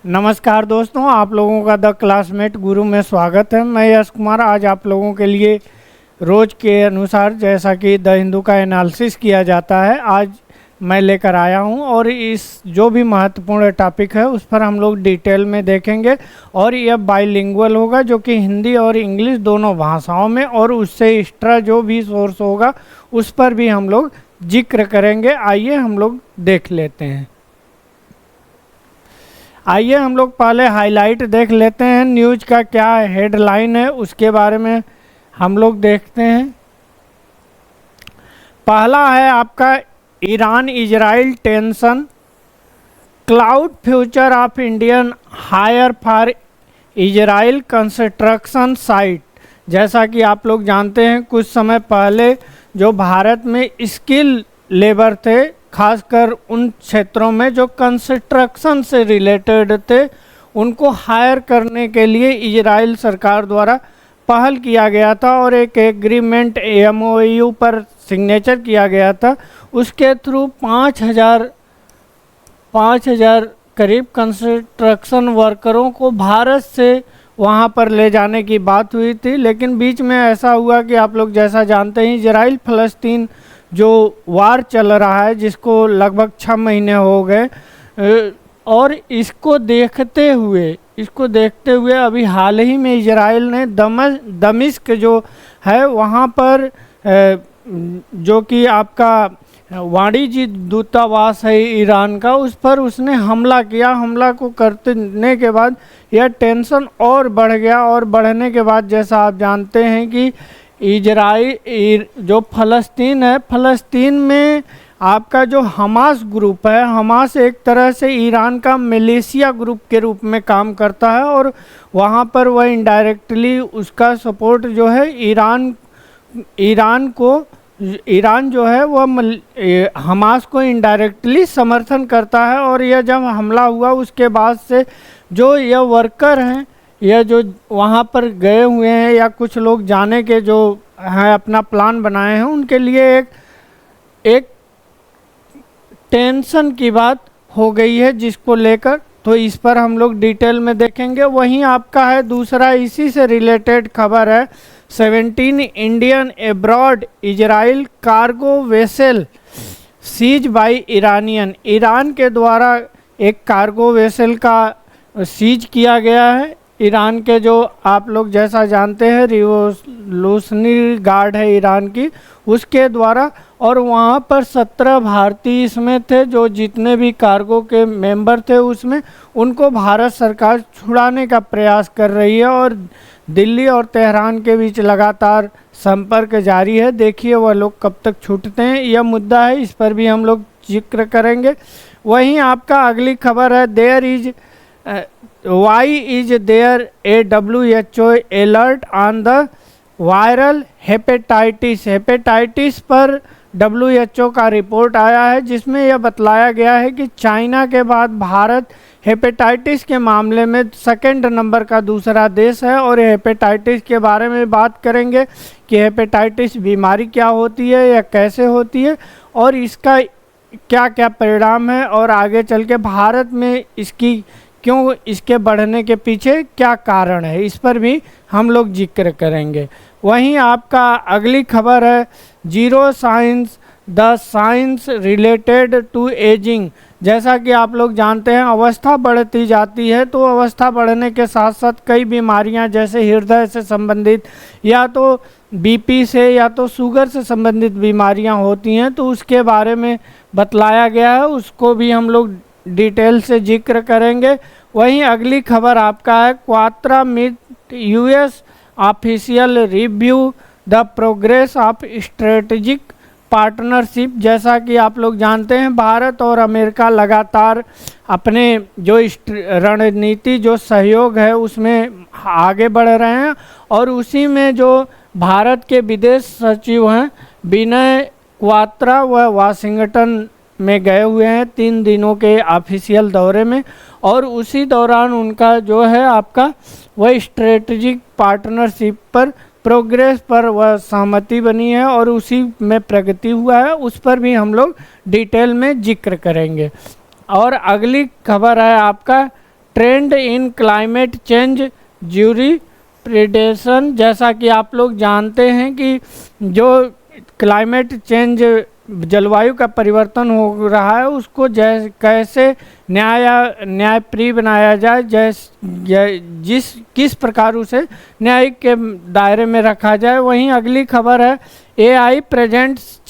नमस्कार दोस्तों, आप लोगों का द क्लासमेट गुरु में स्वागत है। मैं यश कुमार आज आप लोगों के लिए रोज के अनुसार जैसा कि द हिंदू का एनालिसिस किया जाता है, आज मैं लेकर आया हूं और इस जो भी महत्वपूर्ण टॉपिक है उस पर हम लोग डिटेल में देखेंगे। और यह बाइलिंगुअल होगा, जो कि हिंदी और इंग्लिश दोनों भाषाओं में, और उससे एक्स्ट्रा जो भी सोर्स होगा उस पर भी हम लोग जिक्र करेंगे। आइए हम लोग देख लेते हैं। आइए हम लोग पहले हाईलाइट देख लेते हैं। न्यूज का क्या हेडलाइन है उसके बारे में हम लोग देखते हैं। पहला है आपका Iran Israel tension, cloud future of Indian hire for Israel construction site. जैसा कि आप लोग जानते हैं, कुछ समय पहले जो भारत में स्किल लेबर थे, खासकर उन क्षेत्रों में जो कंस्ट्रक्शन से रिलेटेड थे, उनको हायर करने के लिए इजराइल सरकार द्वारा पहल किया गया था और एक एग्रीमेंट MOU पर सिग्नेचर किया गया था। उसके थ्रू 5,000 करीब कंस्ट्रक्शन वर्करों को भारत से वहां पर ले जाने की बात हुई थी। लेकिन बीच में ऐसा हुआ कि आप लोग जैसा जानते हैं, इजराइल फ़लस्तीन जो वार चल रहा है, जिसको लगभग 6 महीने हो गए, और इसको देखते हुए अभी हाल ही में इजराइल ने दमिश्क जो है वहाँ पर जो कि आपका वाणिज्य दूतावास है ईरान का, उस पर उसने हमला किया। हमला को करने के बाद यह टेंशन और बढ़ गया, और बढ़ने के बाद जैसा आप जानते हैं कि इजराइल जो फ़लस्तीन है, फ़लस्तीन में आपका जो हमास ग्रुप है, हमास एक तरह से ईरान का मिलिशिया ग्रुप के रूप में काम करता है, और वहाँ पर वह इनडायरेक्टली उसका सपोर्ट जो है ईरान जो है वह हमास को इनडायरेक्टली समर्थन करता है। और यह जब हमला हुआ उसके बाद से जो यह वर्कर हैं, यह जो वहाँ पर गए हुए हैं या कुछ लोग जाने के जो हैं अपना प्लान बनाए हैं, उनके लिए एक टेंशन की बात हो गई है, जिसको लेकर तो इस पर हम लोग डिटेल में देखेंगे। वहीं आपका है दूसरा इसी से रिलेटेड खबर है, 17 Indian abroad Israel cargo vessel seize by Iranian. Iran के द्वारा एक कार्गो वेसल का सीज किया गया है। ईरान के जो आप लोग जैसा जानते हैं रिवोल्यूशनरी गार्ड है ईरान की, उसके द्वारा, और वहाँ पर 17 भारतीय इसमें थे। जो जितने भी कार्गो के मेंबर थे उसमें, उनको भारत सरकार छुड़ाने का प्रयास कर रही है, और दिल्ली और तेहरान के बीच लगातार संपर्क जारी है। देखिए वह लोग कब तक छूटते हैं, यह मुद्दा है, इस पर भी हम लोग जिक्र करेंगे। वहीं आपका अगली खबर है, why is there a WHO alert on the viral hepatitis. Hepatitis पर WHO का रिपोर्ट आया है, जिसमें यह बतलाया गया है कि चाइना के बाद भारत हेपेटाइटिस के मामले में सेकंड नंबर का दूसरा देश है। और हेपेटाइटिस के बारे में बात करेंगे कि हेपेटाइटिस बीमारी क्या होती है या कैसे होती है, और इसका क्या क्या परिणाम है, और आगे चल के भारत में इसके बढ़ने के पीछे क्या कारण है, इस पर भी हम लोग जिक्र करेंगे। वहीं आपका अगली खबर है, zero science the science related to ageing. जैसा कि आप लोग जानते हैं, अवस्था बढ़ती जाती है, तो अवस्था बढ़ने के साथ साथ कई बीमारियां जैसे हृदय से संबंधित, या तो BP से, या तो शुगर से संबंधित बीमारियां होती हैं, तो उसके बारे में बतलाया गया है, उसको भी हम लोग डिटेल से जिक्र करेंगे। वहीं अगली खबर आपका है, Kwatra meet US official review the progress of strategic partnership. जैसा कि आप लोग जानते हैं, भारत और अमेरिका लगातार अपने जो रणनीति जो सहयोग है उसमें आगे बढ़ रहे हैं, और उसी में जो भारत के विदेश सचिव हैं विनय क्वात्रा, वह वाशिंगटन में गए हुए हैं 3 दिनों के ऑफिशियल दौरे में, और उसी दौरान उनका जो है आपका वह स्ट्रेटेजिक पार्टनरशिप पर प्रोग्रेस पर वह सहमति बनी है, और उसी में प्रगति हुआ है, उस पर भी हम लोग डिटेल में जिक्र करेंगे। और अगली खबर है आपका ट्रेंड इन क्लाइमेट चेंज ज्यूरी प्रिडेशन। जैसा कि आप लोग जानते हैं कि जो क्लाइमेट चेंज जलवायु का परिवर्तन हो रहा है उसको कैसे न्यायप्रिय बनाया जाए, किस प्रकार उसे न्याय के दायरे में रखा जाए। वहीं अगली खबर है AI presents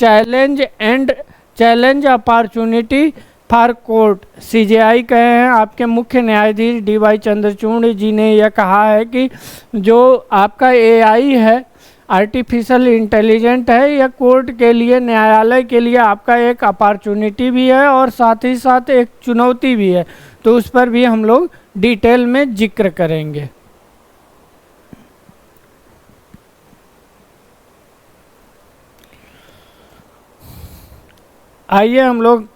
challenge opportunity for court. CJI कहे हैं आपके मुख्य न्यायाधीश डीवाई चंद्रचूड़ जी ने यह कहा है कि जो आपका एआई है, आर्टिफिशियल इंटेलिजेंट है, यह कोर्ट के लिए, न्यायालय के लिए आपका एक अपॉर्चुनिटी भी है और साथ ही साथ एक चुनौती भी है। तो उस पर भी हम लोग डिटेल में जिक्र करेंगे। आइए हम लोग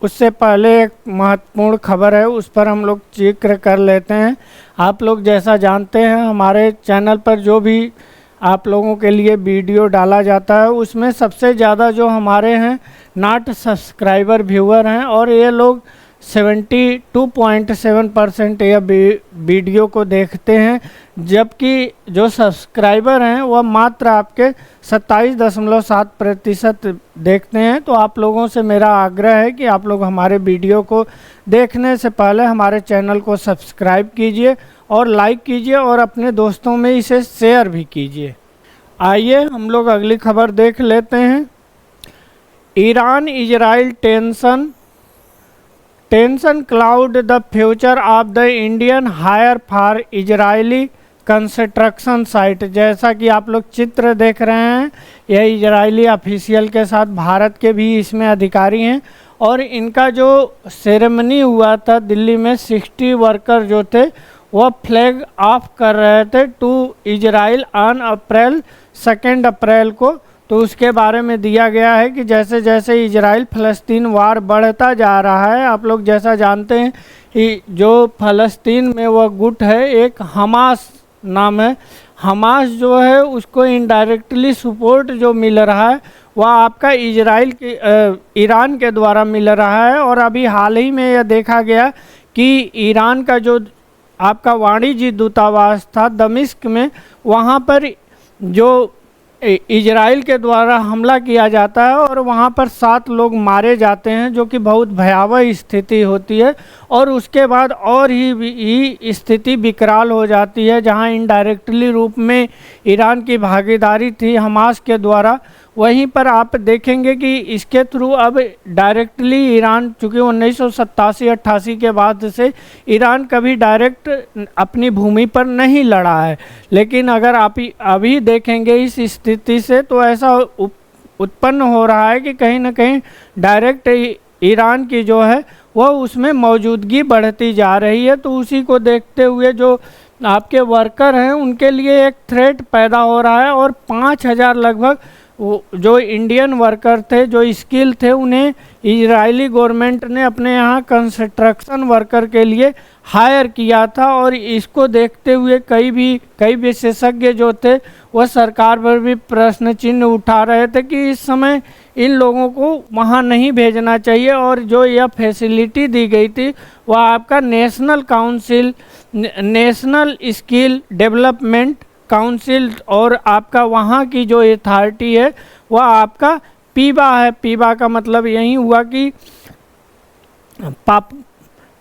उससे पहले एक महत्वपूर्ण खबर है उस पर हम लोग जिक्र कर लेते हैं। आप लोग जैसा जानते हैं हमारे चैनल पर जो भी आप लोगों के लिए वीडियो डाला जाता है उसमें सबसे ज़्यादा जो हमारे हैं नॉट सब्सक्राइबर व्यूअर हैं और ये लोग 72.7% यह वीडियो को देखते हैं, जबकि जो सब्सक्राइबर हैं वह मात्र आपके 27.7% देखते हैं। तो आप लोगों से मेरा आग्रह है कि आप लोग हमारे वीडियो को देखने से पहले हमारे चैनल को सब्सक्राइब कीजिए और लाइक कीजिए और अपने दोस्तों में इसे शेयर भी कीजिए। आइए हम लोग अगली खबर देख लेते हैं। Iran Israel tension cloud the future of the Indian hire for Israeli construction site. जैसा कि आप लोग चित्र देख रहे हैं यह इजरायली ऑफिशियल के साथ भारत के भी इसमें अधिकारी हैं और इनका जो सेरेमनी हुआ था दिल्ली में 60 वर्कर जो थे वह फ्लैग ऑफ कर रहे थे टू इजराइल ऑन 2 अप्रैल को। तो उसके बारे में दिया गया है कि जैसे जैसे इजराइल फ़लस्तीन वार बढ़ता जा रहा है, आप लोग जैसा जानते हैं कि जो फ़लस्तीन में वह गुट है एक हमास नाम है, हमास जो है उसको इनडायरेक्टली सपोर्ट जो मिल रहा है वह आपका इजराइल के ईरान के द्वारा मिल रहा है। और अभी हाल ही में यह देखा गया कि ईरान का जो आपका वाणिज्य दूतावास था दमिश्क में, वहाँ पर जो इजराइल के द्वारा हमला किया जाता है और वहाँ पर 7 लोग मारे जाते हैं, जो कि बहुत भयावह स्थिति होती है। और उसके बाद और ही स्थिति विकराल हो जाती है जहाँ इनडायरेक्टली रूप में ईरान की भागीदारी थी हमास के द्वारा। वहीं पर आप देखेंगे कि इसके थ्रू अब डायरेक्टली ईरान, चूँकि 1987-88 के बाद से ईरान कभी डायरेक्ट अपनी भूमि पर नहीं लड़ा है, लेकिन अगर आप अभी देखेंगे इस स्थिति से तो ऐसा उत्पन्न हो रहा है कि कहीं ना कहीं डायरेक्ट ईरान की जो है वह उसमें मौजूदगी बढ़ती जा रही है। तो उसी को देखते हुए जो आपके वर्कर हैं उनके लिए एक थ्रेट पैदा हो रहा है और 5000 लगभग जो इंडियन वर्कर थे जो स्किल थे उन्हें इजरायली गवर्नमेंट ने अपने यहाँ कंस्ट्रक्शन वर्कर के लिए हायर किया था। और इसको देखते हुए कई विशेषज्ञ जो थे वह सरकार पर भी प्रश्न चिन्ह उठा रहे थे कि इस समय इन लोगों को वहाँ नहीं भेजना चाहिए। और जो यह फैसिलिटी दी गई थी वह आपका नेशनल स्किल डेवलपमेंट काउंसिल और आपका वहाँ की जो अथॉरिटी है वह आपका पीबा है। पीबा का मतलब यही हुआ कि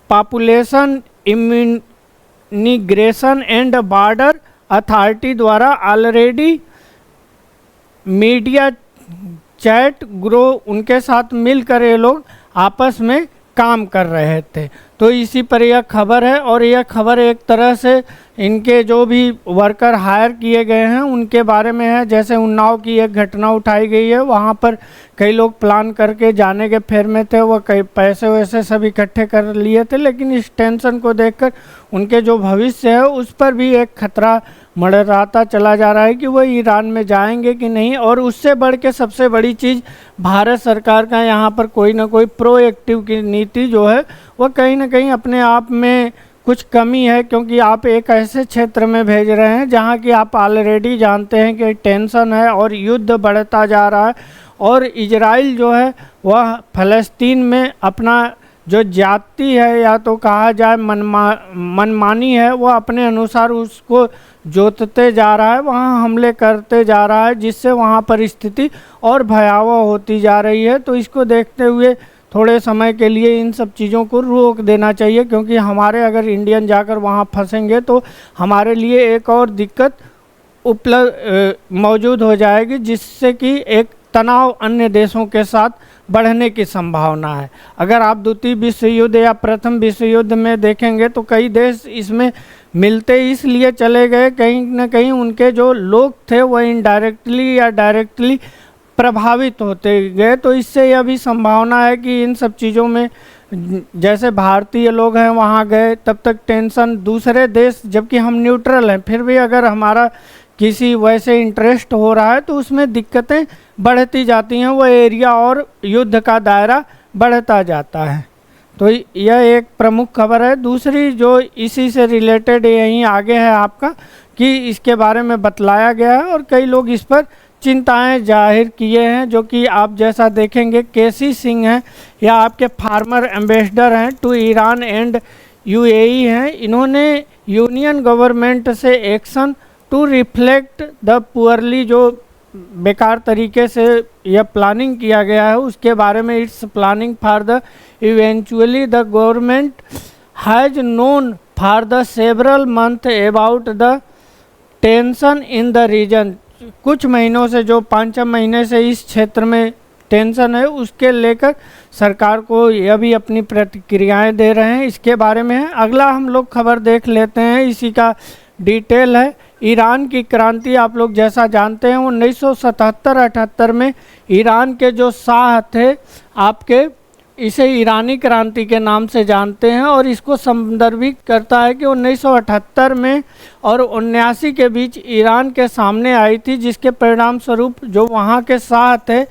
population immigration and border authority द्वारा ऑलरेडी मीडिया चैट ग्रो उनके साथ मिलकर ये लोग आपस में काम कर रहे थे। तो इसी पर यह खबर है और यह खबर एक तरह से इनके जो भी वर्कर हायर किए गए हैं उनके बारे में है। जैसे उन्नाव की एक घटना उठाई गई है, वहाँ पर कई लोग प्लान करके जाने के फेर में थे, वह कई पैसे वैसे सब इकट्ठे कर लिए थे, लेकिन इस टेंशन को देखकर उनके जो भविष्य है उस पर भी एक खतरा मंडराता चला जा रहा है कि वह ईरान में जाएंगे कि नहीं। और उससे बढ़ के सबसे बड़ी चीज़ भारत सरकार का यहाँ पर कोई ना कोई प्रोएक्टिव की नीति जो है वह कहीं ना कहीं अपने आप में कुछ कमी है, क्योंकि आप एक ऐसे क्षेत्र में भेज रहे हैं जहाँ की आप ऑलरेडी जानते हैं कि टेंशन है और युद्ध बढ़ता जा रहा है। और इजराइल जो है वह फ़लस्तीन में अपना जो जाति है या तो कहा जाए मनमानी है, वो अपने अनुसार उसको जोतते जा रहा है, वहाँ हमले करते जा रहा है, जिससे वहाँ परिस्थिति और भयावह होती जा रही है। तो इसको देखते हुए थोड़े समय के लिए इन सब चीज़ों को रोक देना चाहिए, क्योंकि हमारे अगर इंडियन जाकर वहाँ फंसेंगे तो हमारे लिए एक और दिक्कत मौजूद हो जाएगी, जिससे कि एक तनाव अन्य देशों के साथ बढ़ने की संभावना है। अगर आप द्वितीय विश्व युद्ध या प्रथम विश्व युद्ध में देखेंगे तो कई देश इसमें मिलते इसलिए चले गए, कहीं ना कहीं उनके जो लोग थे वह इनडायरेक्टली या डायरेक्टली प्रभावित होते गए। तो इससे यह भी संभावना है कि इन सब चीज़ों में जैसे भारतीय लोग हैं वहाँ गए, तब तक टेंशन दूसरे देश, जबकि हम न्यूट्रल हैं, फिर भी अगर हमारा किसी वैसे इंटरेस्ट हो रहा है तो उसमें दिक्कतें बढ़ती जाती हैं, वो एरिया और युद्ध का दायरा बढ़ता जाता है। तो यह एक प्रमुख खबर है। दूसरी जो इसी से रिलेटेड यहीं आगे है आपका, कि इसके बारे में बतलाया गया है और कई लोग इस पर चिंताएं जाहिर किए हैं, जो कि आप जैसा देखेंगे केसी सिंह हैं या आपके फार्मर एम्बेसडर हैं टू ईरान एंड यूएई हैं। इन्होंने यूनियन गवर्नमेंट से action to reflect the poorly, जो बेकार तरीके से यह प्लानिंग किया गया है उसके बारे में, it's planning for the eventually the government has known for the several month about the tension in the region. कुछ महीनों से, जो 5-6 महीने से इस क्षेत्र में टेंशन है, उसके लेकर सरकार को यह भी अपनी प्रतिक्रियाएं दे रहे हैं। इसके बारे में है। अगला हम लोग खबर देख लेते हैं, इसी का डिटेल है। ईरान की क्रांति आप लोग जैसा जानते हैं 1977-78 में ईरान के जो शाह थे आपके, इसे ईरानी क्रांति के नाम से जानते हैं और इसको संदर्भित करता है कि 1978 में और 79 के बीच ईरान के सामने आई थी, जिसके परिणाम स्वरूप जो वहाँ के शाह थे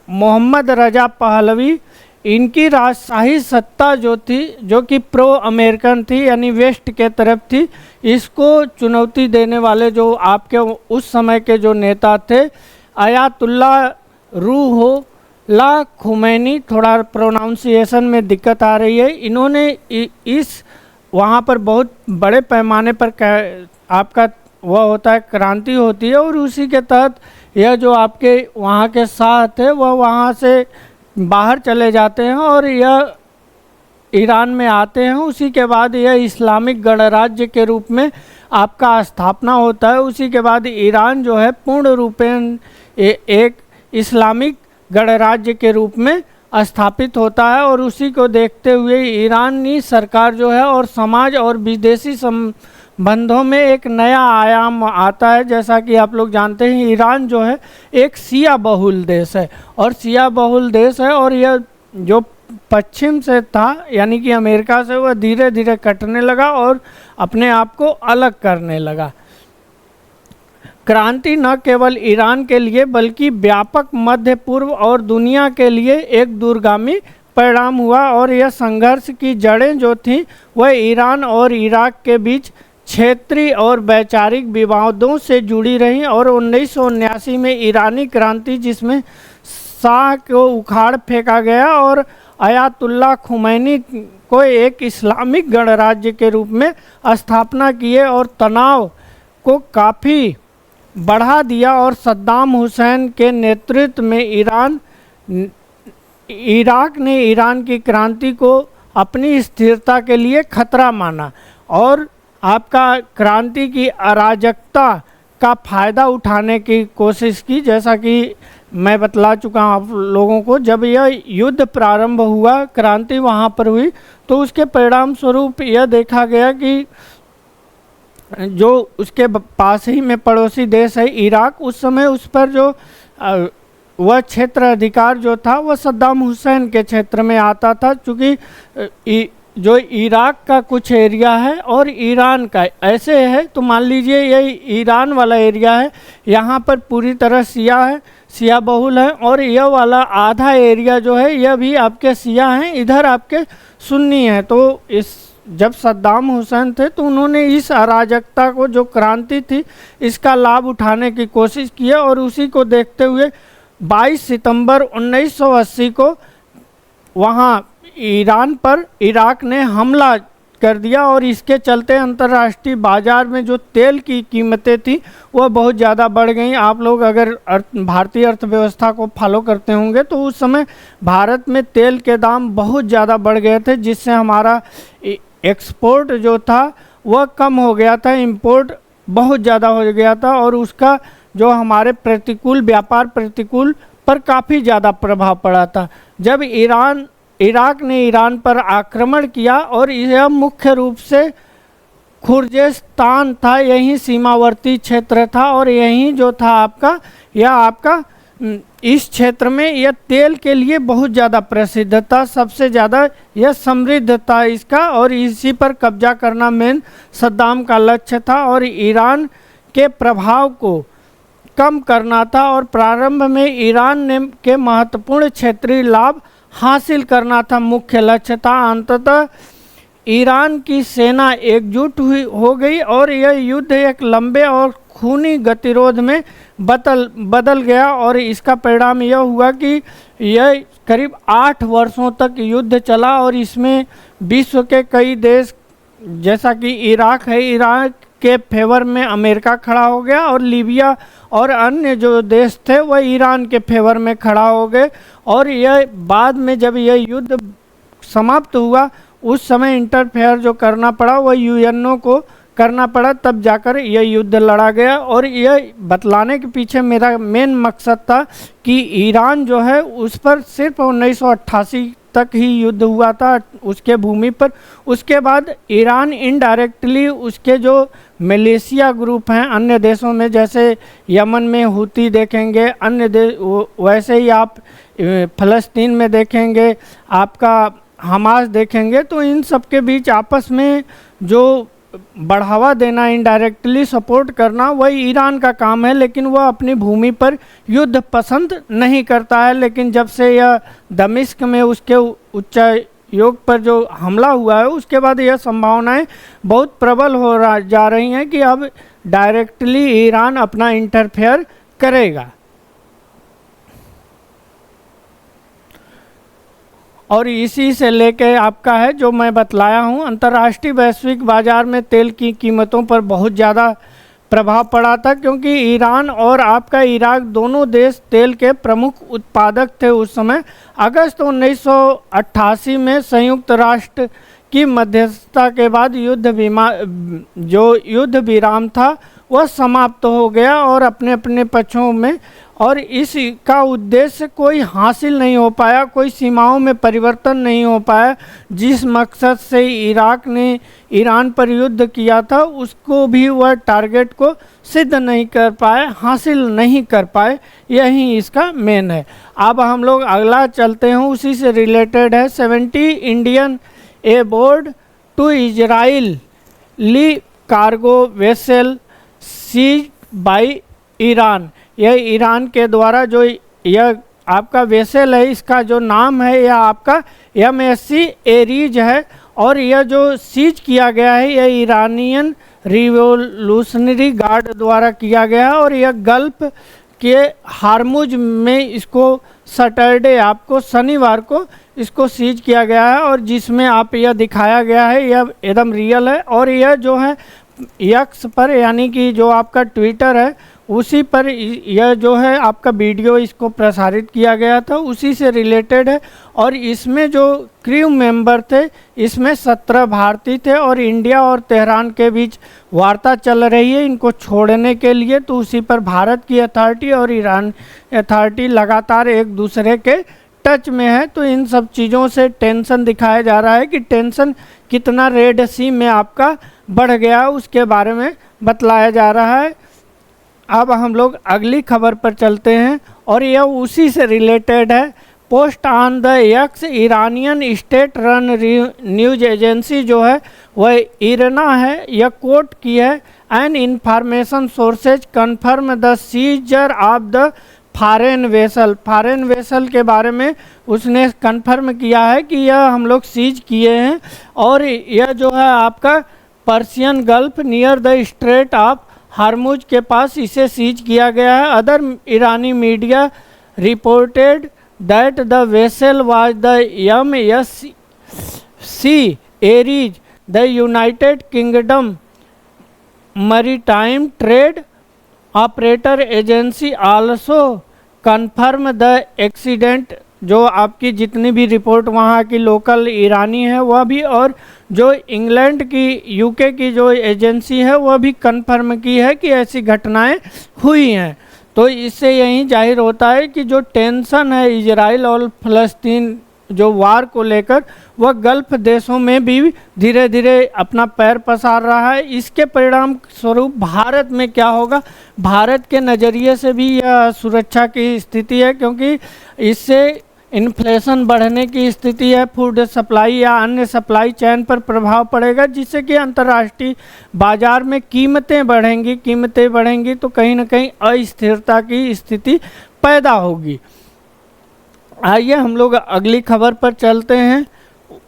मोहम्मद रजा पहलवी, इनकी राजशाही सत्ता जो थी, जो कि प्रो अमेरिकन थी यानी वेस्ट के तरफ थी, इसको चुनौती देने वाले जो आपके उस समय के जो नेता थे अयातुल्ला रूहुल्ला खुमैनी, थोड़ा प्रोनाउंसिएशन में दिक्कत आ रही है, इन्होंने इस वहाँ पर बहुत बड़े पैमाने पर आपका वह होता है क्रांति होती है, और उसी के तहत यह जो आपके वहाँ के शाह थे वह वहाँ से बाहर चले जाते हैं और यह ईरान में आते हैं। उसी के बाद यह इस्लामिक गणराज्य के रूप में आपका स्थापना होता है। उसी के बाद ईरान जो है पूर्ण रूपेण एक इस्लामिक गणराज्य के रूप में स्थापित होता है, और उसी को देखते हुए ईरानी सरकार जो है और समाज और विदेशी संबंधों में एक नया आयाम आता है। जैसा कि आप लोग जानते हैं ईरान जो है एक शिया बहुल देश है, और शिया बहुल देश है, और यह जो पश्चिम से था यानी कि अमेरिका से, वह धीरे धीरे कटने लगा और अपने आप को अलग करने लगा। क्रांति न केवल ईरान के लिए बल्कि व्यापक मध्य पूर्व और दुनिया के लिए एक दूरगामी परिणाम हुआ, और यह संघर्ष की जड़ें जो थीं वह ईरान और इराक के बीच क्षेत्रीय और वैचारिक विवादों से जुड़ी रहीं। और 1979 में ईरानी क्रांति, जिसमें शाह को उखाड़ फेंका गया और अयातुल्ला खुमैनी को एक इस्लामिक गणराज्य के रूप में स्थापना किए और तनाव को काफ़ी बढ़ा दिया, और सद्दाम हुसैन के नेतृत्व में इराक ने ईरान की क्रांति को अपनी स्थिरता के लिए खतरा माना और आपका क्रांति की अराजकता का फ़ायदा उठाने की कोशिश की। जैसा कि मैं बतला चुका हूँ आप लोगों को, जब यह युद्ध प्रारंभ हुआ, क्रांति वहाँ पर हुई, तो उसके परिणाम स्वरूप यह देखा गया कि जो उसके पास ही में पड़ोसी देश है इराक, उस समय उस पर जो वह क्षेत्र अधिकार जो था वह सद्दाम हुसैन के क्षेत्र में आता था, क्योंकि जो इराक का कुछ एरिया है और ईरान का ऐसे है, तो मान लीजिए यही ईरान वाला एरिया है, यहाँ पर पूरी तरह शिया है, शिया बहुल है, और यह वाला आधा एरिया जो है यह भी आपके शिया हैं, इधर आपके सुन्नी हैं। तो इस जब सद्दाम हुसैन थे तो उन्होंने इस अराजकता को, जो क्रांति थी, इसका लाभ उठाने की कोशिश की, और उसी को देखते हुए 22 सितंबर 1980 को वहाँ ईरान पर इराक ने हमला कर दिया और इसके चलते अंतर्राष्ट्रीय बाजार में जो तेल की कीमतें थी वह बहुत ज़्यादा बढ़ गई। आप लोग अगर भारतीय अर्थव्यवस्था को फॉलो करते होंगे तो उस समय भारत में तेल के दाम बहुत ज़्यादा बढ़ गए थे, जिससे हमारा एक्सपोर्ट जो था वह कम हो गया था, इंपोर्ट बहुत ज़्यादा हो गया था और उसका जो हमारे प्रतिकूल व्यापार प्रतिकूल पर काफ़ी ज़्यादा प्रभाव पड़ा था। जब इराक ने ईरान पर आक्रमण किया और यह मुख्य रूप से खुर्जेस्तान था, यही सीमावर्ती क्षेत्र था और यही जो था आपका इस क्षेत्र में यह तेल के लिए बहुत ज़्यादा प्रसिद्ध था, सबसे ज़्यादा यह समृद्ध था इसका, और इसी पर कब्जा करना मेन सद्दाम का लक्ष्य था और ईरान के प्रभाव को कम करना था और प्रारंभ में ईरान ने के महत्वपूर्ण क्षेत्रीय लाभ हासिल करना था, मुख्य लक्ष्य था। अंततः ईरान की सेना एकजुट हो गई और यह युद्ध एक लंबे और खूनी गतिरोध में बदल गया और इसका परिणाम यह हुआ कि यह करीब 8 वर्षों तक युद्ध चला और इसमें विश्व के कई देश जैसा कि इराक है, इराक के फेवर में अमेरिका खड़ा हो गया और लीबिया और अन्य जो देश थे वह ईरान के फेवर में खड़ा हो गए और यह बाद में जब यह युद्ध समाप्त हुआ उस समय इंटरफेयर जो करना पड़ा वह यूएनओ को करना पड़ा, तब जाकर यह युद्ध लड़ा गया। और यह बतलाने के पीछे मेरा मेन मकसद था कि ईरान जो है उस पर सिर्फ 1988 तक ही युद्ध हुआ था उसके भूमि पर। उसके बाद ईरान इनडायरेक्टली उसके जो मलेशिया ग्रुप हैं अन्य देशों में, जैसे यमन में हुती देखेंगे, अन्य देश वैसे ही आप फ़लस्तीन में देखेंगे, आपका हमास देखेंगे, तो इन सब के बीच आपस में जो बढ़ावा देना, इनडायरेक्टली सपोर्ट करना, वही ईरान का काम है, लेकिन वह अपनी भूमि पर युद्ध पसंद नहीं करता है। लेकिन जब से यह दमिश्क में उसके उच्चायोग पर जो हमला हुआ है उसके बाद यह संभावनाएं बहुत प्रबल जा रही हैं कि अब डायरेक्टली ईरान अपना इंटरफेयर करेगा। और इसी से लेके आपका है जो मैं बतलाया हूँ, अंतर्राष्ट्रीय वैश्विक बाजार में तेल की कीमतों पर बहुत ज़्यादा प्रभाव पड़ा था, क्योंकि ईरान और आपका इराक दोनों देश तेल के प्रमुख उत्पादक थे उस समय। अगस्त 1988 में संयुक्त राष्ट्र की मध्यस्थता के बाद युद्ध विराम था वह समाप्त हो गया और अपने अपने पक्षों में, और इसका उद्देश्य कोई हासिल नहीं हो पाया, कोई सीमाओं में परिवर्तन नहीं हो पाया। जिस मकसद से इराक ने ईरान पर युद्ध किया था उसको भी वह टारगेट को सिद्ध नहीं कर पाए, हासिल नहीं कर पाए, यही इसका मेन है। अब हम लोग अगला चलते हैं, उसी से रिलेटेड है। 70 इंडियन एबोर्ड टू इजराइल ली cargo vessel seize by Iran. यह ईरान के द्वारा जो यह आपका वेसल है इसका जो नाम है यह आपका MSC एरीज है और यह जो सीज किया गया है यह ईरानियन रिवोल्यूशनरी गार्ड द्वारा किया गया है और यह गल्फ के हार्मुज में इसको सैटरडे आपको शनिवार को इसको सीज किया गया है और जिसमें आप यह दिखाया गया है यह एकदम रियल है। और यह जो है एक्स पर यानी कि जो आपका ट्विटर है उसी पर यह जो है आपका वीडियो इसको प्रसारित किया गया था, उसी से रिलेटेड है। और इसमें जो क्रू मेंबर थे इसमें 17 भारतीय थे और इंडिया और तेहरान के बीच वार्ता चल रही है इनको छोड़ने के लिए, तो उसी पर भारत की अथॉरिटी और ईरान अथॉरिटी लगातार एक दूसरे के टच में है। तो इन सब चीज़ों से टेंशन दिखाया जा रहा है कि टेंशन कितना रेड सी में आपका बढ़ गया उसके बारे में बतलाया जा रहा है। अब हम लोग अगली खबर पर चलते हैं और यह उसी से रिलेटेड है। Post on the x Iranian state run news agency जो है वह इरना है, यह कोट की है, and information sources confirm the seizure of the foreign vessel. Foreign vessel के बारे में उसने कन्फर्म किया है कि यह हम लोग सीज किए हैं और यह जो है आपका Persian Gulf near the Strait of Hormuz के पास इसे सीज किया गया है। Other Irani media reported that the vessel was the C Aries the United Kingdom Maritime Trade Operator Agency also confirm the accident. जो आपकी जितनी भी रिपोर्ट वहाँ की लोकल ईरानी है वह भी, और जो इंग्लैंड की यूके की जो एजेंसी है वह भी कन्फर्म की है कि ऐसी घटनाएं हुई हैं। तो इससे यही जाहिर होता है कि जो टेंशन है इजराइल और फ़लस्तीन जो वार को लेकर, वह गल्फ़ देशों में भी धीरे धीरे अपना पैर पसार रहा है। इसके परिणाम स्वरूप भारत में क्या होगा, भारत के नज़रिए से भी यह सुरक्षा की स्थिति है, क्योंकि इससे इन्फ्लेशन बढ़ने की स्थिति है, फूड सप्लाई या अन्य सप्लाई चेन पर प्रभाव पड़ेगा, जिससे कि अंतर्राष्ट्रीय बाजार में कीमतें बढ़ेंगी तो कहीं ना कहीं अस्थिरता की स्थिति पैदा होगी। आइए हम लोग अगली खबर पर चलते हैं।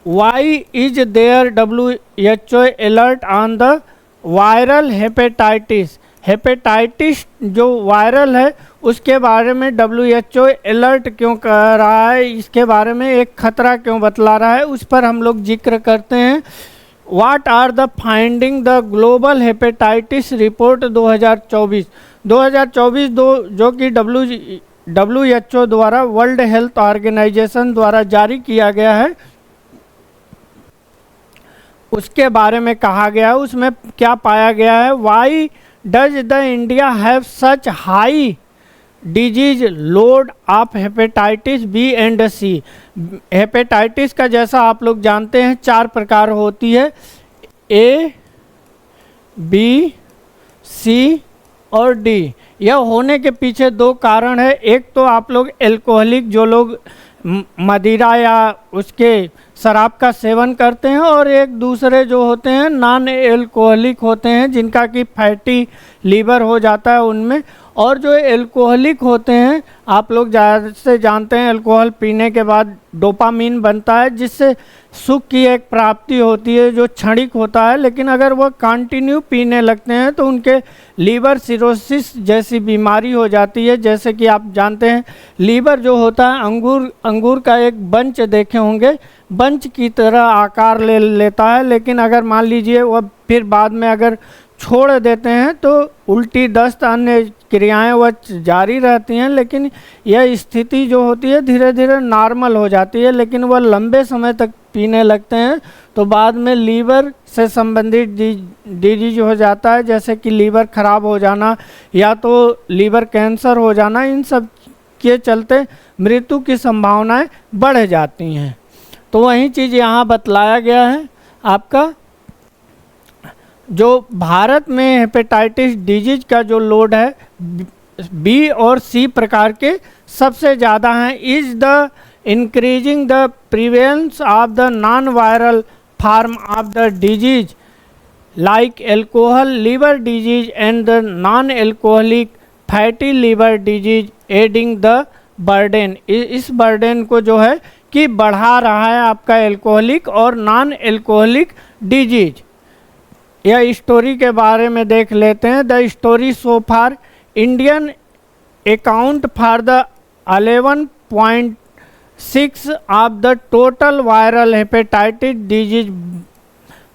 Why is there WHO alert on the viral hepatitis. Hepatitis जो वायरल है उसके बारे में WHO अलर्ट क्यों कर रहा है, इसके बारे में एक खतरा क्यों बतला रहा है, उस पर हम लोग जिक्र करते हैं। What are the finding the global hepatitis report 2024 जो कि WHO द्वारा, वर्ल्ड हेल्थ ऑर्गेनाइजेशन द्वारा जारी किया गया है, उसके बारे में कहा गया है। उसमें क्या पाया गया है, why does the India have such high disease load of hepatitis B and C. Hepatitis का जैसा आप लोग जानते हैं 4 प्रकार होती है, A, B, C और D। यह होने के पीछे 2 कारण है। एक तो आप लोग एल्कोहलिक, जो लोग मदिरा या उसके शराब का सेवन करते हैं, और एक दूसरे जो होते हैं नॉन एल्कोहलिक होते हैं, जिनका कि फैटी लीवर हो जाता है उनमें। और जो एल्कोहलिक होते हैं, आप लोग ज़्यादा से जानते हैं अल्कोहल पीने के बाद डोपामीन बनता है, जिससे सुख की एक प्राप्ति होती है जो क्षणिक होता है, लेकिन अगर वह कंटिन्यू पीने लगते हैं तो उनके लीवर सिरोसिस जैसी बीमारी हो जाती है। जैसे कि आप जानते हैं लीवर जो होता है, अंगूर का एक बंच देखे होंगे, बंच की तरह आकार ले लेता है, लेकिन अगर मान लीजिए वह फिर बाद में अगर छोड़ देते हैं तो उल्टी दस्त अन्य क्रियाएं वह जारी रहती हैं, लेकिन यह स्थिति जो होती है धीरे धीरे नॉर्मल हो जाती है। लेकिन वह लंबे समय तक पीने लगते हैं तो बाद में लीवर से संबंधित डिजीज हो जाता है, जैसे कि लीवर खराब हो जाना या तो लीवर कैंसर हो जाना। इन सब के चलते मृत्यु की संभावनाएं बढ़ जाती हैं। तो वही चीज़ यहाँ बतलाया गया है आपका। जो भारत में हेपेटाइटिस डिजीज का जो लोड है बी और सी प्रकार के सबसे ज़्यादा हैं। Is the increasing the prevalence of the non viral form of the disease like alcohol liver disease and the non alcoholic fatty liver disease adding the burden. इस बर्डन को जो है कि बढ़ा रहा है आपका एल्कोहलिक और नॉन एल्कोहलिक डिजीज। यह स्टोरी के बारे में देख लेते हैं। The story so far Indian account for the 11.6 of the total viral hepatitis disease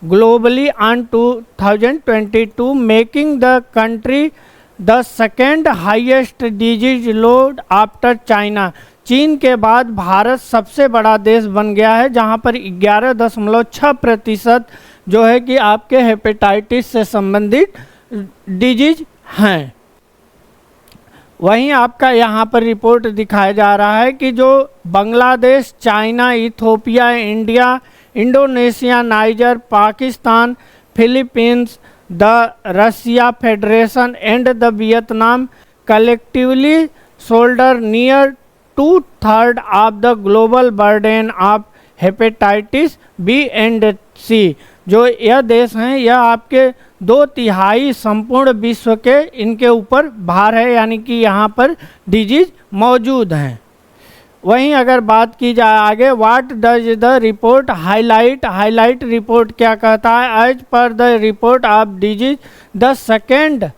globally on 2022, making the country the second highest disease load after China. चीन के बाद भारत सबसे बड़ा देश बन गया है, जहां पर 11.6% जो है कि आपके हेपेटाइटिस से संबंधित डिजीज हैं। वहीं आपका यहाँ पर रिपोर्ट दिखाया जा रहा है कि जो Bangladesh, China, Ethiopia, India, Indonesia, Niger, Pakistan, Philippines, the Russia Federation and the Vietnam collectively shoulder near 2/3 of the global burden of hepatitis B and C. जो यह देश हैं यह आपके 2/3 संपूर्ण विश्व के इनके ऊपर भार है, यानी कि यहाँ पर डिजीज मौजूद हैं। वहीं अगर बात की जाए आगे, what does the report highlight report क्या कहता है। As per the report of disease the second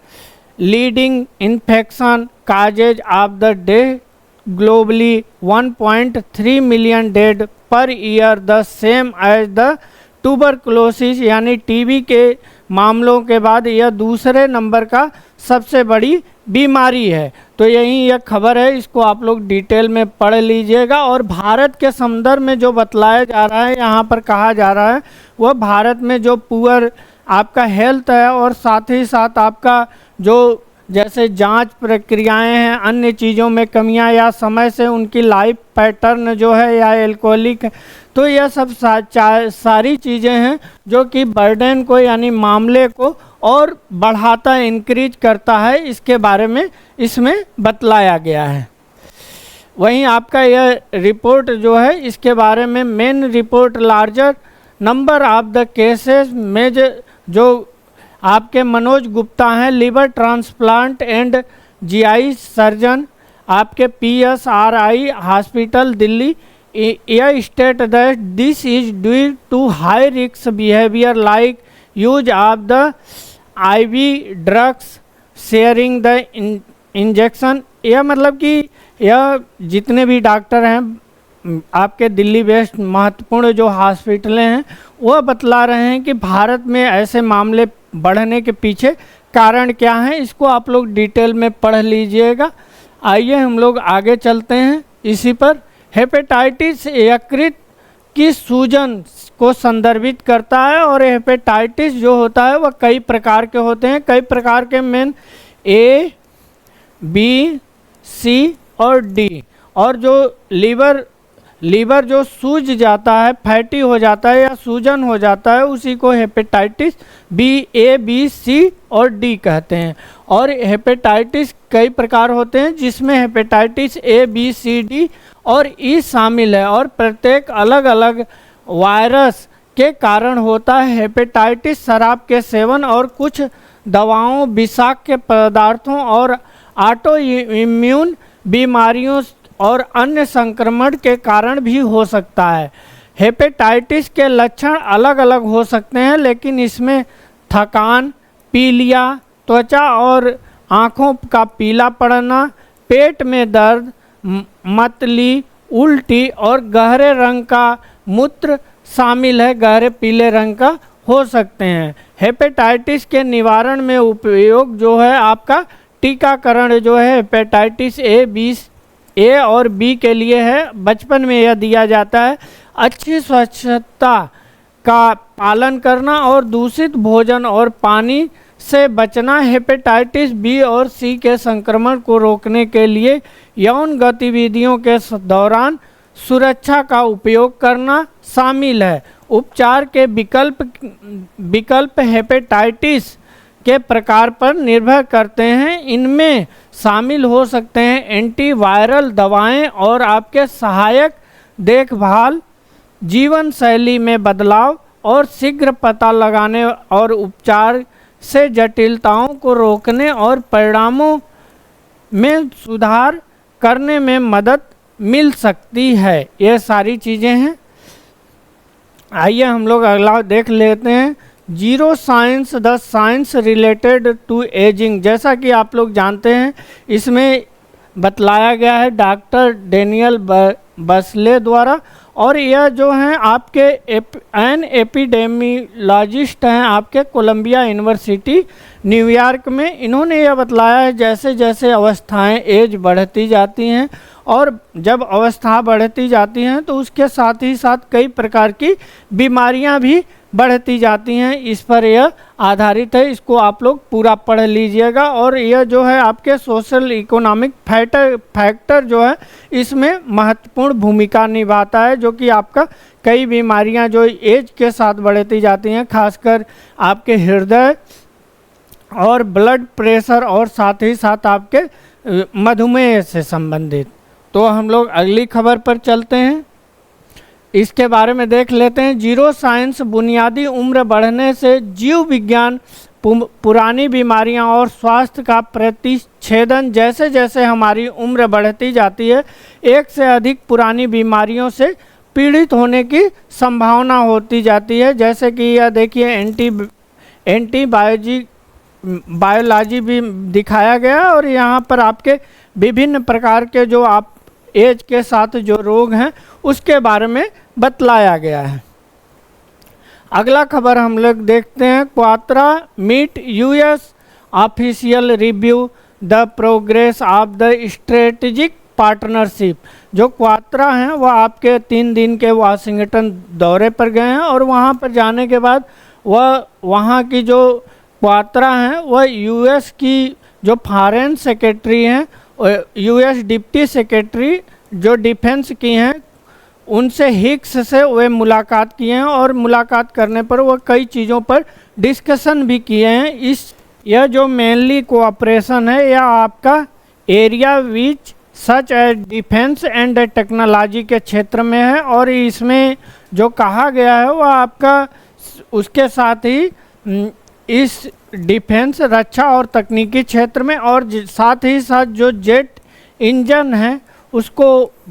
leading infection causes of the day globally 1.3 million dead per year, the same as the tuberculosis, यानी टीबी के मामलों के बाद यह दूसरे नंबर का सबसे बड़ी बीमारी है। तो यही यह खबर है, इसको आप लोग डिटेल में पढ़ लीजिएगा। और भारत के संदर्भ में जो बतलाया जा रहा है, यहाँ पर कहा जा रहा है, वह भारत में जो पुअर आपका हेल्थ है और साथ ही साथ आपका जो जैसे जांच प्रक्रियाएं हैं, अन्य चीज़ों में कमियां या समय से उनकी लाइफ पैटर्न जो है या एल्कोहलिक है, तो यह सब सारी चीज़ें हैं जो कि बर्डन को यानी मामले को और बढ़ाता है, इंक्रीज करता है, इसके बारे में इसमें बतलाया गया है। वहीं आपका यह रिपोर्ट जो है इसके बारे में main report larger number of the cases में जो आपके मनोज गुप्ता हैं, liver transplant and GI surgeon, आपके PSRI हॉस्पिटल दिल्ली, यह state that this is due to high risk behaviour like use of the IV drugs, sharing the injection. यह मतलब कि यह जितने भी डॉक्टर हैं आपके दिल्ली बेस्ड महत्वपूर्ण जो हॉस्पिटलें हैं, वह बतला रहे हैं कि भारत में ऐसे मामले बढ़ने के पीछे कारण क्या हैं, इसको आप लोग डिटेल में पढ़ लीजिएगा। आइए हम लोग आगे चलते हैं इसी पर। हेपेटाइटिस यकृत की सूजन को संदर्भित करता है और हेपेटाइटिस जो होता है वह कई प्रकार के होते हैं। कई प्रकार के मेन A, B, C और D। और जो लीवर जो सूज जाता है, फैटी हो जाता है या सूजन हो जाता है, उसी को हेपेटाइटिस A, B, C और D कहते हैं। और हेपेटाइटिस कई प्रकार होते हैं जिसमें hepatitis A, B, C, D और E शामिल है और प्रत्येक अलग अलग वायरस के कारण होता है। हेपेटाइटिस शराब के सेवन और कुछ दवाओं, विषाक्त पदार्थों और ऑटो इम्यून बीमारियों और अन्य संक्रमण के कारण भी हो सकता है। हेपेटाइटिस के लक्षण अलग अलग हो सकते हैं, लेकिन इसमें थकान, पीलिया, त्वचा और आँखों का पीला पड़ना, पेट में दर्द, मतली, उल्टी और गहरे रंग का मूत्र शामिल है, गहरे पीले रंग का हो सकते हैं। हेपेटाइटिस के निवारण में उपयोग जो है आपका टीकाकरण जो है हेपेटाइटिस A और B के लिए है। बचपन में यह दिया जाता है। अच्छी स्वच्छता का पालन करना और दूषित भोजन और पानी से बचना हेपेटाइटिस B और C के संक्रमण को रोकने के लिए यौन गतिविधियों के दौरान सुरक्षा का उपयोग करना शामिल है। उपचार के विकल्प हेपेटाइटिस के प्रकार पर निर्भर करते हैं। इनमें शामिल हो सकते हैं एंटीवायरल दवाएं और आपके सहायक देखभाल, जीवन शैली में बदलाव और शीघ्र पता लगाने और उपचार से जटिलताओं को रोकने और परिणामों में सुधार करने में मदद मिल सकती है। ये सारी चीज़ें हैं। आइए हम लोग अगला देख लेते हैं। Zero science, the science related to ageing. जैसा कि आप लोग जानते हैं, इसमें बतलाया गया है डॉक्टर डेनियल बसले द्वारा, और यह जो हैं आपके एन एपिडेमियोलॉजिस्ट हैं आपके कोलंबिया यूनिवर्सिटी न्यूयॉर्क में। इन्होंने यह बतलाया है जैसे जैसे अवस्थाएं एज बढ़ती जाती हैं और जब अवस्था बढ़ती जाती हैं तो उसके साथ ही साथ कई प्रकार की बीमारियां भी बढ़ती जाती हैं। इस पर यह आधारित है। इसको आप लोग पूरा पढ़ लीजिएगा। और यह जो है आपके सोशल इकोनॉमिक फैक्टर जो है इसमें महत्वपूर्ण भूमिका निभाता है, जो कि आपका कई बीमारियां जो एज के साथ बढ़ती जाती हैं, खासकर आपके हृदय और ब्लड प्रेशर और साथ ही साथ आपके मधुमेह से संबंधित। तो हम लोग अगली खबर पर चलते हैं, इसके बारे में देख लेते हैं। जीरो साइंस, बुनियादी उम्र बढ़ने से जीव विज्ञान, पुरानी बीमारियां और स्वास्थ्य का प्रतिच्छेदन। जैसे जैसे हमारी उम्र बढ़ती जाती है, एक से अधिक पुरानी बीमारियों से पीड़ित होने की संभावना होती जाती है। जैसे कि यह देखिए बायोलॉजी भी दिखाया गया और यहाँ पर आपके विभिन्न प्रकार के जो आप एज के साथ जो रोग हैं उसके बारे में बतलाया गया है। अगला खबर हम लोग देखते हैं, Kwatra meet US official review the progress of the strategic partnership. जो क्वात्रा हैं वह आपके 3 दिन के वाशिंगटन दौरे पर गए हैं और वहां पर जाने के बाद वह वहां की जो क्वात्रा हैं वह यूएस की जो फॉरेन सेक्रेटरी हैं, यूएस डिप्टी सेक्रेटरी जो डिफेंस की हैं, उनसे हिक्स से वे मुलाकात किए हैं और मुलाकात करने पर वह कई चीज़ों पर डिस्कशन भी किए हैं। यह जो मेनली कोऑपरेशन है यह आपका area which such as defence and technology के क्षेत्र में है और इसमें जो कहा गया है वह आपका उसके साथ ही इस डिफेंस रक्षा और तकनीकी क्षेत्र में और साथ ही साथ जो जेट इंजन है उसको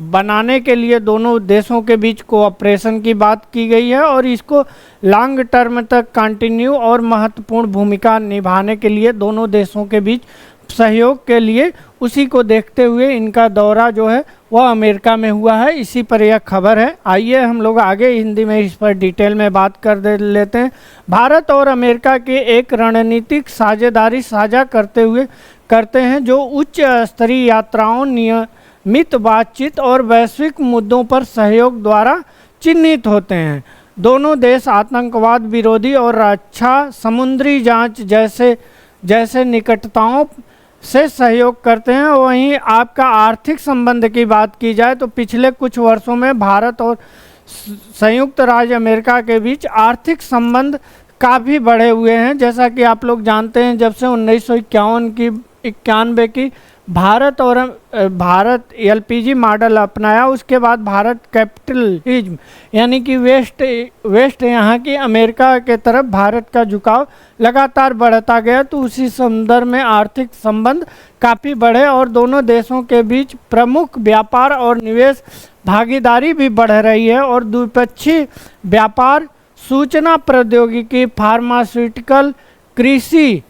बनाने के लिए दोनों देशों के बीच कोऑपरेशन की बात की गई है और इसको लॉन्ग टर्म तक कंटिन्यू और महत्वपूर्ण भूमिका निभाने के लिए दोनों देशों के बीच सहयोग के लिए उसी को देखते हुए इनका दौरा जो है वह अमेरिका में हुआ है। इसी पर यह खबर है। आइए हम लोग आगे हिंदी में इस पर डिटेल में बात कर लेते हैं। भारत और अमेरिका के एक रणनीतिक साझेदारी साझा करते हैं जो उच्च स्तरीय यात्राओं, नियमित बातचीत और वैश्विक मुद्दों पर सहयोग द्वारा चिन्हित होते हैं। दोनों देश आतंकवाद विरोधी और रक्षा, समुद्री जांच जैसे निकटताओं से सहयोग करते हैं। वहीं आपका आर्थिक संबंध की बात की जाए तो पिछले कुछ वर्षों में भारत और संयुक्त राज्य अमेरिका के बीच आर्थिक संबंध काफ़ी बढ़े हुए हैं। जैसा कि आप लोग जानते हैं, जब से 1991 की भारत एलपीजी मॉडल अपनाया, उसके बाद भारत कैपिटलिज्म यानी कि वेस्ट यहाँ की अमेरिका के तरफ भारत का झुकाव लगातार बढ़ता गया, तो उसी संदर्भ में आर्थिक संबंध काफ़ी बढ़े और दोनों देशों के बीच प्रमुख व्यापार और निवेश भागीदारी भी बढ़ रही है और द्विपक्षीय व्यापार, सूचना प्रौद्योगिकी, फार्मास्यूटिकल, कृषि,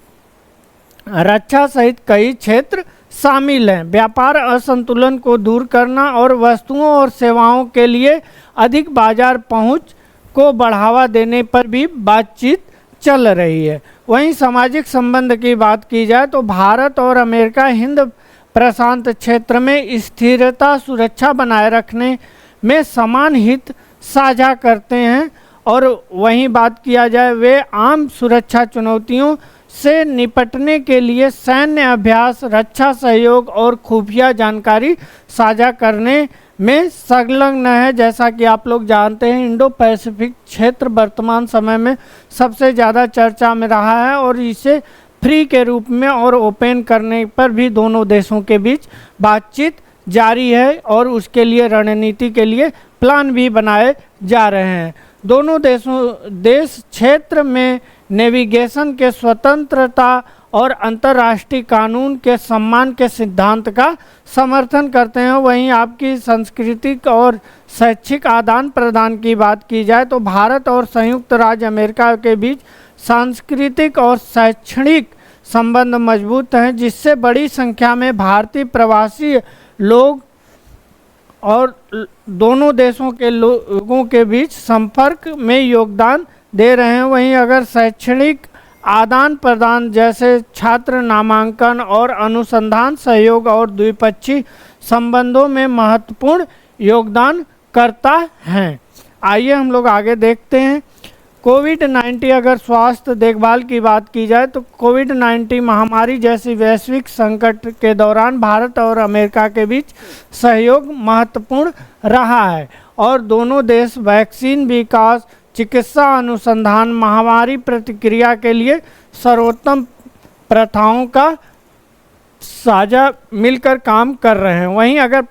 रक्षा सहित कई क्षेत्र शामिल हैं। व्यापार असंतुलन को दूर करना और वस्तुओं और सेवाओं के लिए अधिक बाजार पहुंच को बढ़ावा देने पर भी बातचीत चल रही है। वहीं सामाजिक संबंध की बात की जाए तो भारत और अमेरिका हिंद प्रशांत क्षेत्र में स्थिरता, सुरक्षा बनाए रखने में समान हित साझा करते हैं और वहीं बात किया जाए वे आम सुरक्षा चुनौतियों से निपटने के लिए सैन्य अभ्यास, रक्षा सहयोग और खुफिया जानकारी साझा करने में संलग्न है। जैसा कि आप लोग जानते हैं, इंडो पैसिफिक क्षेत्र वर्तमान समय में सबसे ज़्यादा चर्चा में रहा है और इसे फ्री के रूप में और ओपन करने पर भी दोनों देशों के बीच बातचीत जारी है और उसके लिए रणनीति के लिए प्लान भी बनाए जा रहे हैं। दोनों देश क्षेत्र में नेविगेशन के स्वतंत्रता और अंतर्राष्ट्रीय कानून के सम्मान के सिद्धांत का समर्थन करते हैं। वहीं आपकी सांस्कृतिक और शैक्षिक आदान प्रदान की बात की जाए तो भारत और संयुक्त राज्य अमेरिका के बीच सांस्कृतिक और शैक्षणिक संबंध मजबूत हैं, जिससे बड़ी संख्या में भारतीय प्रवासी लोग और दोनों देशों के लोगों के बीच संपर्क में योगदान दे रहे हैं। वहीं अगर शैक्षणिक आदान प्रदान जैसे छात्र नामांकन और अनुसंधान सहयोग और द्विपक्षीय संबंधों में महत्वपूर्ण योगदान करता है। आइए हम लोग आगे देखते हैं। कोविड-19, अगर स्वास्थ्य देखभाल की बात की जाए तो कोविड-19 महामारी जैसी वैश्विक संकट के दौरान भारत और अमेरिका के बीच सहयोग महत्वपूर्ण रहा है और दोनों देश वैक्सीन विकास, चिकित्सा अनुसंधान, महामारी प्रतिक्रिया के लिए सर्वोत्तम प्रथाओं का साझा मिलकर काम कर रहे हैं। वहीं अगर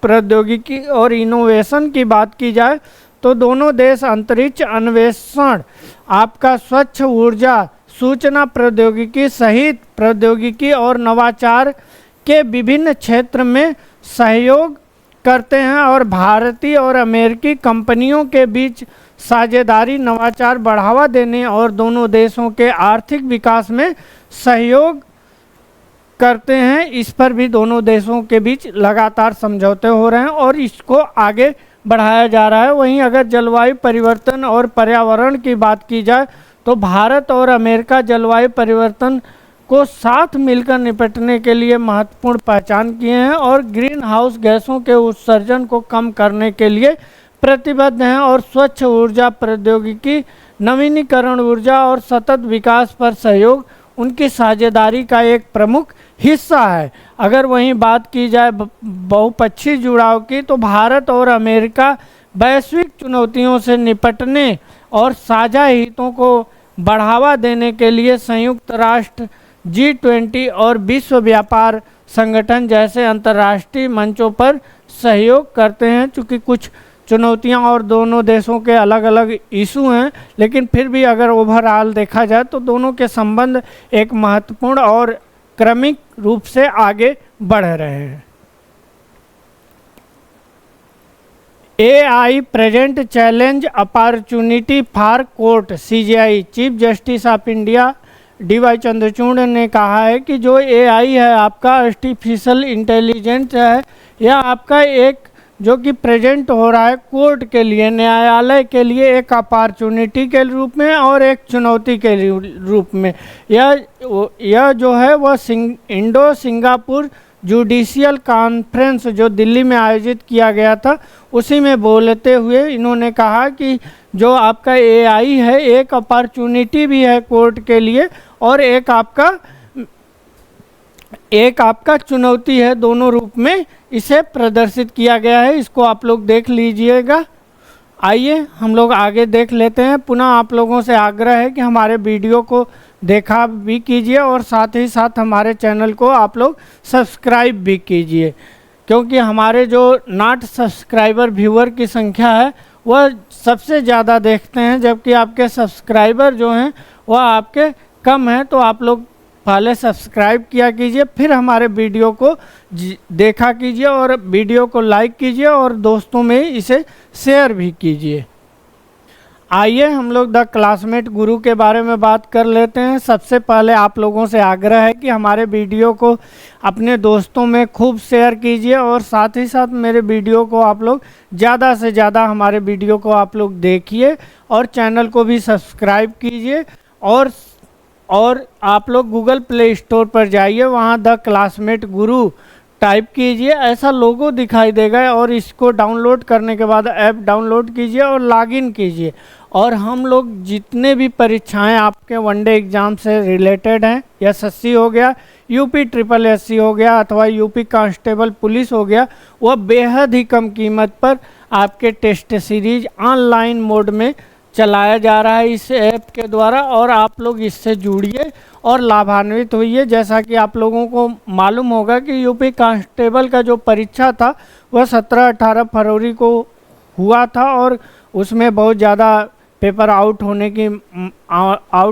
प्रौद्योगिकी और इनोवेशन की बात की जाए तो दोनों देश अंतरिक्ष अन्वेषण, आपका स्वच्छ ऊर्जा, सूचना प्रौद्योगिकी सहित प्रौद्योगिकी और नवाचार के विभिन्न क्षेत्र में सहयोग करते हैं और भारतीय और अमेरिकी कंपनियों के बीच साझेदारी नवाचार बढ़ावा देने और दोनों देशों के आर्थिक विकास में सहयोग करते हैं, इस पर भी दोनों देशों के बीच लगातार समझौते हो रहे हैं और इसको आगे बढ़ाया जा रहा है। वहीं अगर जलवायु परिवर्तन और पर्यावरण की बात की जाए तो भारत और अमेरिका जलवायु परिवर्तन को साथ मिलकर निपटने के लिए महत्वपूर्ण पहचान किए हैं और ग्रीन हाउस गैसों के उत्सर्जन को कम करने के लिए प्रतिबद्ध हैं और स्वच्छ ऊर्जा प्रौद्योगिकी, नवीनीकरण ऊर्जा और सतत विकास पर सहयोग उनकी साझेदारी का एक प्रमुख हिस्सा है। अगर वहीं बात की जाए बहुपक्षीय जुड़ाव की तो भारत और अमेरिका वैश्विक चुनौतियों से निपटने और साझा हितों को बढ़ावा देने के लिए संयुक्त राष्ट्र, G20 और विश्व व्यापार संगठन जैसे अंतर्राष्ट्रीय मंचों पर सहयोग करते हैं। चूँकि कुछ चुनौतियां और दोनों देशों के अलग अलग इशू हैं, लेकिन फिर भी अगर ओवरऑल देखा जाए तो दोनों के संबंध एक महत्वपूर्ण और क्रमिक रूप से आगे बढ़ रहे हैं। AI present challenge opportunity for court, CJI chief justice of India DY Chandrachud ने कहा है कि जो AI है आपका आर्टिफिशियल इंटेलिजेंस है, यह आपका एक जो कि प्रेजेंट हो रहा है कोर्ट के लिए, न्यायालय के लिए एक अपॉर्चुनिटी के रूप में और एक चुनौती के रूप में। यह जो है वह इंडो सिंगापुर जुडिशियल कॉन्फ्रेंस जो दिल्ली में आयोजित किया गया था, उसी में बोलते हुए इन्होंने कहा कि जो आपका AI है एक अपॉर्चुनिटी भी है कोर्ट के लिए और एक आपका चुनौती है, दोनों रूप में इसे प्रदर्शित किया गया है। इसको आप लोग देख लीजिएगा। आइए हम लोग आगे देख लेते हैं। पुनः आप लोगों से आग्रह है कि हमारे वीडियो को देखा भी कीजिए और साथ ही साथ हमारे चैनल को आप लोग सब्सक्राइब भी कीजिए, क्योंकि हमारे जो नॉट सब्सक्राइबर व्यूअर की संख्या है वह सबसे ज़्यादा देखते हैं, जबकि आपके सब्सक्राइबर जो हैं वह आपके कम हैं। तो आप लोग पहले सब्सक्राइब किया कीजिए, फिर हमारे वीडियो को देखा कीजिए और वीडियो को लाइक कीजिए और दोस्तों में इसे शेयर भी कीजिए। आइए हम लोग द क्लासमेट गुरु के बारे में बात कर लेते हैं। सबसे पहले आप लोगों से आग्रह है कि हमारे वीडियो को अपने दोस्तों में खूब शेयर कीजिए और साथ ही साथ मेरे वीडियो को आप लोग ज़्यादा से ज़्यादा हमारे वीडियो को आप लोग देखिए और चैनल को भी सब्सक्राइब कीजिए। और आप लोग गूगल प्ले स्टोर पर जाइए, वहाँ द क्लासमेट गुरु टाइप कीजिए, ऐसा लोगो दिखाई देगा और इसको डाउनलोड करने के बाद ऐप डाउनलोड कीजिए और लॉगिन कीजिए। और हम लोग जितने भी परीक्षाएं आपके वनडे एग्ज़ाम से रिलेटेड हैं, SSC हो गया, UP SSC हो गया अथवा UP कांस्टेबल पुलिस हो गया, वह बेहद ही कम कीमत पर आपके टेस्ट सीरीज ऑनलाइन मोड में चलाया जा रहा है इस ऐप के द्वारा। और आप लोग इससे जुड़िए और लाभान्वित होइए। जैसा कि आप लोगों को मालूम होगा कि UP कांस्टेबल का जो परीक्षा था वह 17-18 फरवरी को हुआ था और उसमें बहुत ज़्यादा पेपर आउट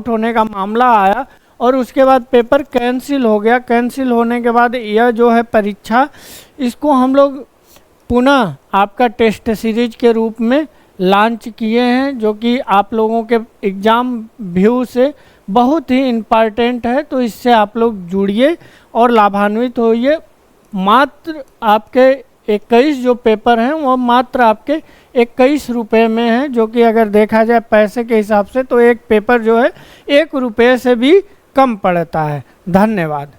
होने का मामला आया और उसके बाद पेपर कैंसिल हो गया। कैंसिल होने के बाद यह जो है परीक्षा, इसको हम लोग पुनः आपका टेस्ट सीरीज के रूप में लॉन्च किए हैं, जो कि आप लोगों के एग्ज़ाम व्यू से बहुत ही इम्पॉर्टेंट है। तो इससे आप लोग जुड़िए और लाभान्वित होइए। मात्र आपके 21 जो पेपर हैं वो मात्र आपके 21 रुपये में हैं, जो कि अगर देखा जाए पैसे के हिसाब से तो एक पेपर जो है 1 रुपये से भी कम पड़ता है। धन्यवाद।